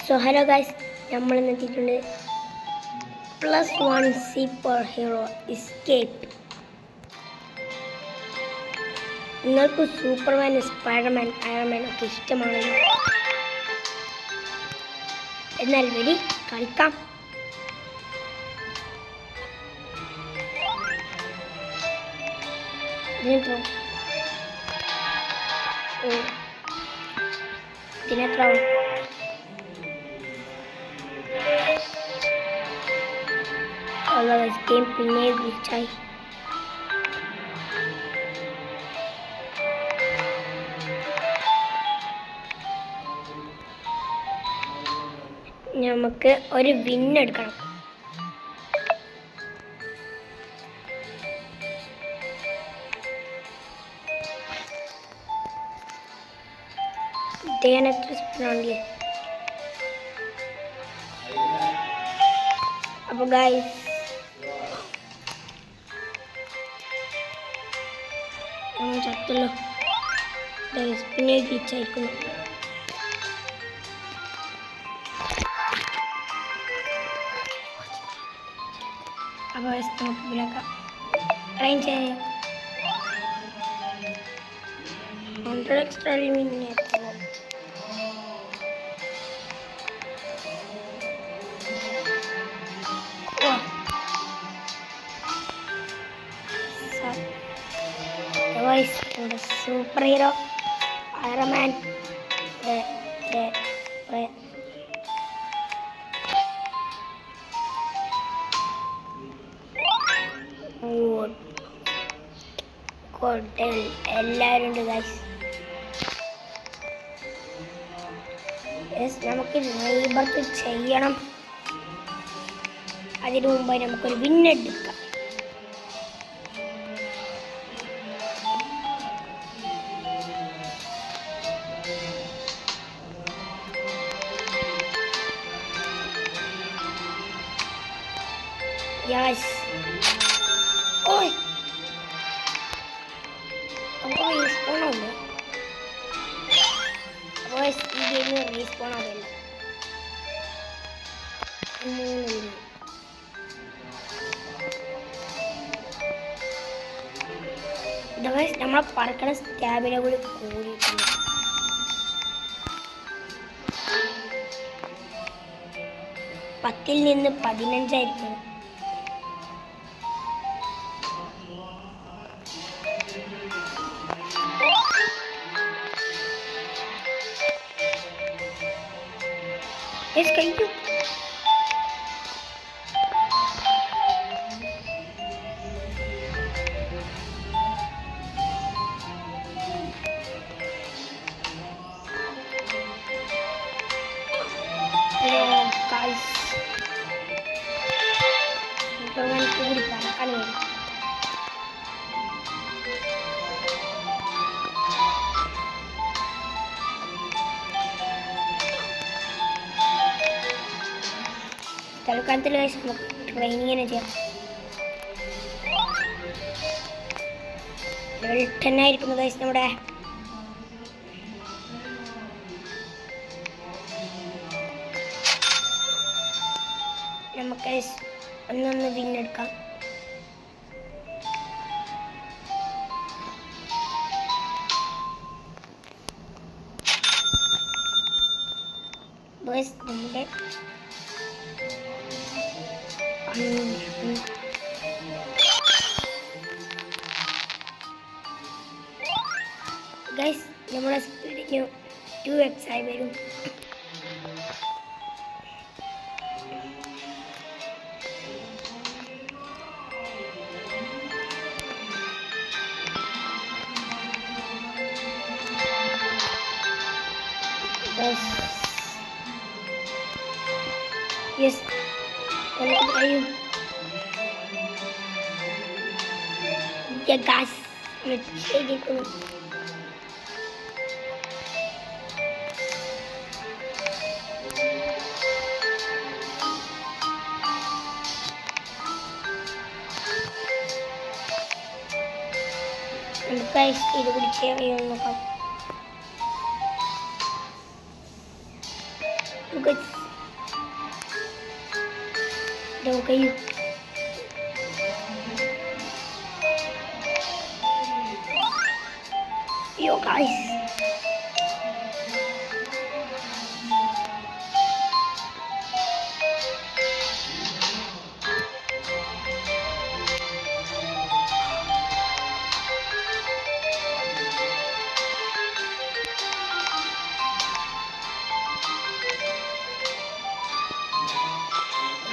So hello guys, നമ്മൾ എത്തിയിട്ടുണ്ട് +1 super hero escape. നിങ്ങൾക്ക് സൂപ്പർമാൻ, സ്പൈഡർമാൻ, അയൺമാൻ ഒക്കെ ഇഷ്ടമാണല്ലോ. എന്നാൽ വരി കളിക്കാം. ഇതിനെത്രാവും? ഗെയിം പിന്നെ ഗ്ലിച്ചായി. നമുക്ക് ഒരു വിന്നെടുക്കണം. ഇദ്ദേഹത്തെ സ്പൂണാണല്ലേ. അപ്പോൾ ഗൈസ് ചത്തല്ലോ. പിന്നെ ഗ്ലിച്ചായിരിക്കുന്നു. അപ്പോൾ നമുക്ക് ഇതിലൊക്കെ അറേഞ്ച് ചെയ്യാം. 100 extra minute. Super hero Iron Man എല്ലാവരും ഉണ്ട് ഗൈസ്. നമുക്ക് റീബർത്ത് ചെയ്യണം. അതിനു മുമ്പായി നമുക്കൊരു വിന്നെടുക്കാം. Yes. Oi. Aku respawn aja. Guys, ini respawn aja. Guys, നമ്മൾ പറക്കണ സ്റ്റാമിന കൂടി കൂടിയിട്ടുണ്ട്. പത്തിൽ നിന്ന് 15 ആയിരിക്കും. കഴിഞ്ഞു. കൂടി പറക്കാൻ വേണ്ടി തൽക്കാലത്തിൽ ട്രെയിനിങ്ങിനെ ചെയ്യാം. ലെവൽ 10 ആയിരിക്കുന്നു ഗൈസ് നമ്മുടെ. നമുക്ക് ഒന്നൊന്ന് വിന്നെടുക്കാം. നമ്മുടെ ഗൈസ് നമ്മുടെ സ്പീഡിന് 2x ആയി വരും. യെസ്, കഴിയും. ഗായ്സ് ശരിക്കും ഇത് പിടിച്ച് നോക്കാം. Guys, daw kayo. Yo guys.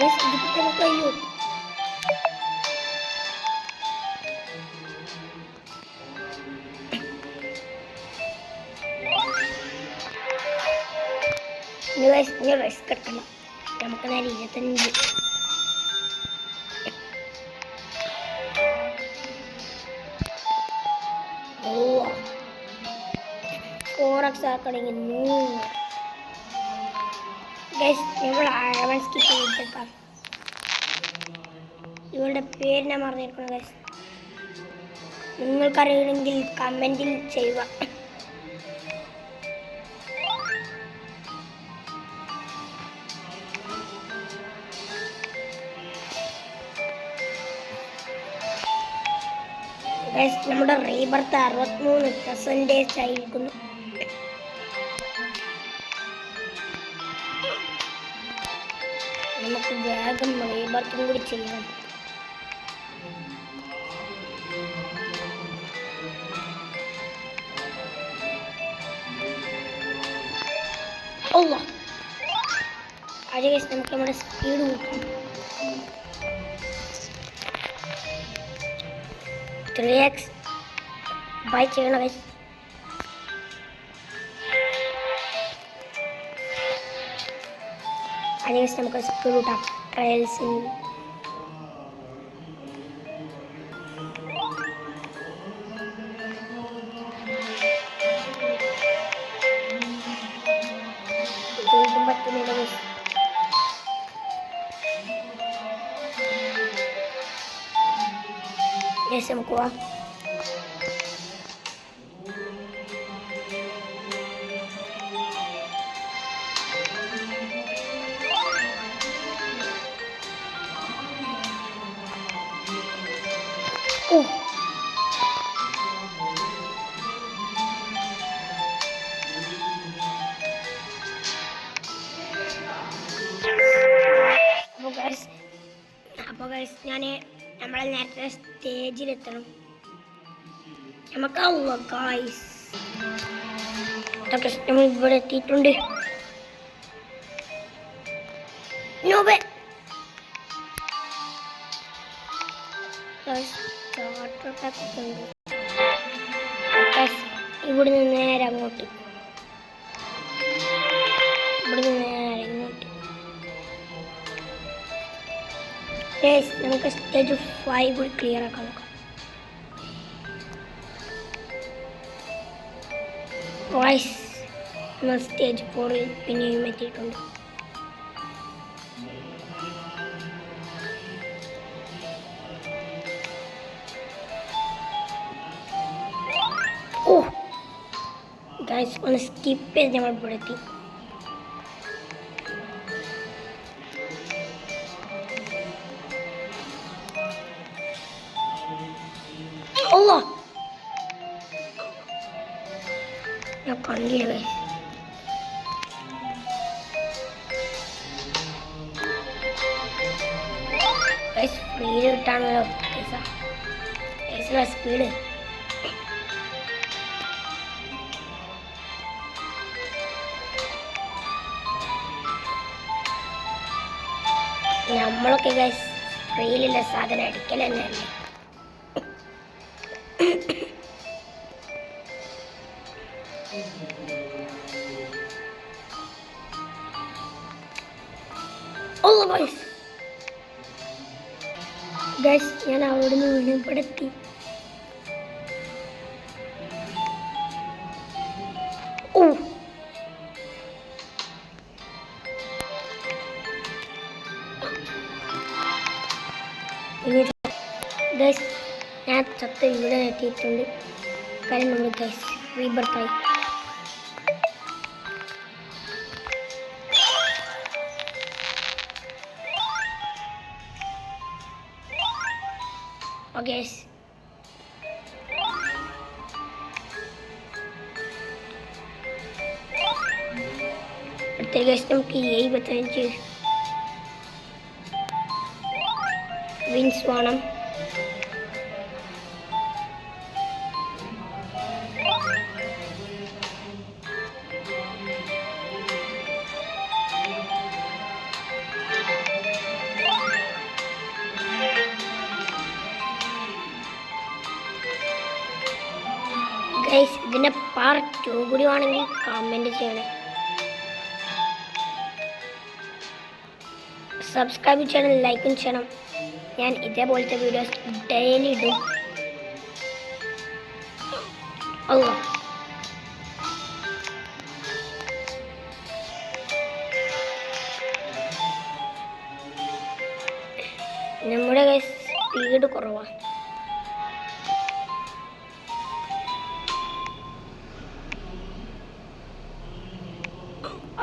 Guys, hindi ko na kayo. Ini guys, cut kena. Kita makan hari ya tadi. Oh, orang sekarang ini. Guys, നമ്മൾ ആഴവൻ സ്കിപ്പ് ചെയ്തിട്ടാ. ഇവളുടെ പേര് ഞാൻ മറന്നിരിക്കുന്നു ഗൈസ്. നിങ്ങൾക്കറിയില്ലെങ്കിൽ കമന്റിൽ ചെയ്യുക. ഗൈസ്, നമ്മുടെ റീബർത്ത് 63% ആയിരിക്കുന്നു. നമുക്ക് വേഗം റീബർത്തും കൂടി ചെയ്യണം. അത് ഗൈസ്, നമുക്ക് നമ്മുടെ സ്പീഡ് കൂട്ടാം. 3x ബൈ ചെയ്യണം ഗൈസ്. അത് ഗൈസ്, നമുക്ക് സ്പീഡ് കൂട്ടാം. ട്രയൽസിൽ പറ്റുന്നില്ല ഗൈസ്. ഗൈസ്, നമുക്ക് പോവാം. അപ്പോൾ ഗൈസ്, നമ്മളെ നേരത്തെ സ്റ്റേജിലെത്തണം. നമുക്ക് ഗൈസ്, നമ്മൾ ഇവിടെ എത്തിയിട്ടുണ്ട്. ഇവിടുന്ന് നേരെ അങ്ങോട്ട്, ഇവിടുന്ന് നേരെ ഇങ്ങോട്ട്. നമുക്ക് സ്റ്റേജ് 5 കൂടി ക്ലിയർ ആക്കാൻ നോക്കാം. നമ്മൾ സ്റ്റേജ് 4 പിന്നെയും എത്തിയിട്ടുണ്ട്. ഗൈസ്, ഒന്ന് സ്കിപ്പ് ചെയ്ത് നമ്മൾ ഇവിടെ എത്തി. ഞാൻ കണ്ടില്ല ഗൈസ്. സ്പീഡ് കിട്ടാണല്ലോ സ്പീഡ്. നമ്മളൊക്കെ ഗൈസ് ഫ്രീയിലുള്ള സാധനം അടിക്കൽ തന്നെയല്ലേ. ഗൈസ്, ഞാൻ അവിടെ നിന്ന് വീണപ്പെടുത്തി. ഗൈസ്, ഞാൻ ചത്ത ഇവിടെ എത്തിയിട്ടുണ്ട്. കാര്യം നമ്മൾ ഗൈസ് റീബർത്തായി. ഓക്കെ അടുത്ത ഗൈസ് നമുക്ക് 75 വിൻസ് വേണം. ഗൈസ് ഇതിൻ്റെ പാർട്ട് 2 കൂടി വേണമെങ്കിൽ കമൻറ്റ് ചെയ്യണേ. സബ്സ്ക്രൈബ് ചെയ്യണം, ലൈക്കും ചെയ്യണം. ഞാൻ ഇതേപോലത്തെ വീഡിയോസ് ഡെയിലി ഇടും. നമ്മുടെ സ്പീഡ് കുറവാണ്.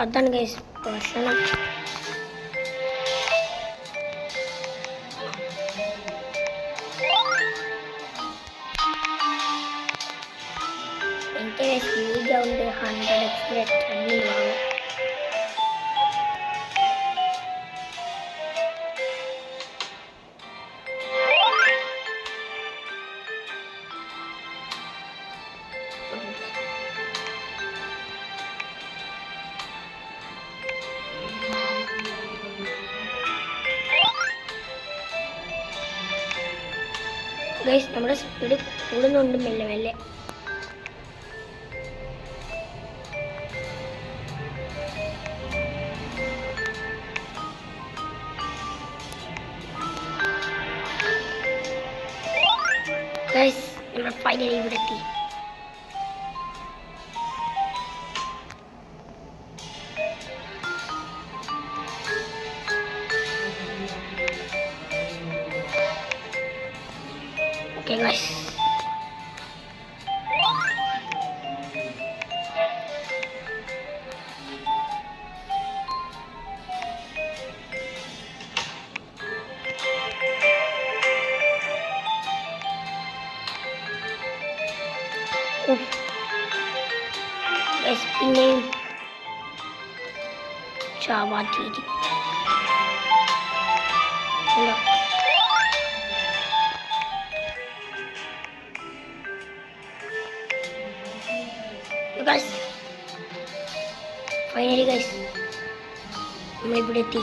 അതാണ് ഗൈസ് പ്രശ്നം. എനിക്ക് സ്പീഡ് ഉണ്ട് 100 എക്സ്പ്രസ് വാങ്ങും. ഗൈസ് നമ്മുടെ സ്പീഡ് കൂടുന്നുണ്ട് മെല്ലെ മെല്ലെ. ഗൈസ് നമ്മൾ ഫൈനലി ഇവിടെ എത്തി. Okay guys. Guys, pineയും ചാവാത്തിരി. Guys, finally guys, നമ്മൾ ഇവിടെ എത്തി.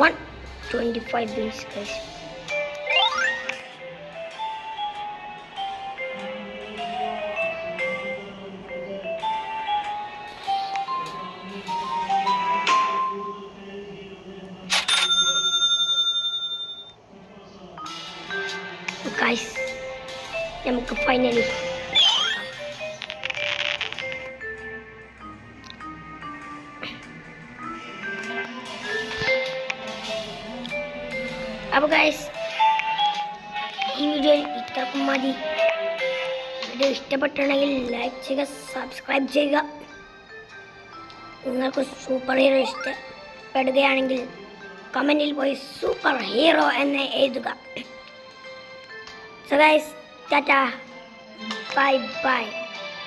125 wins guys. Guys, നമുക്ക് ഫൈനലി അപ്പോൾ ഗൈസ് ഈ വീഡിയോ ഇത്രക്കും മതി. വീഡിയോ ഇഷ്ടപ്പെട്ടുണ്ടെങ്കിൽ ലൈക്ക് ചെയ്യുക, സബ്സ്ക്രൈബ് ചെയ്യുക. നിങ്ങൾക്ക് സൂപ്പർ ഹീറോ ഇഷ്ടപ്പെടുകയാണെങ്കിൽ കമൻറ്റിൽ പോയി സൂപ്പർ ഹീറോ എന്ന് എഴുതുക. So guys, tata, bye bye.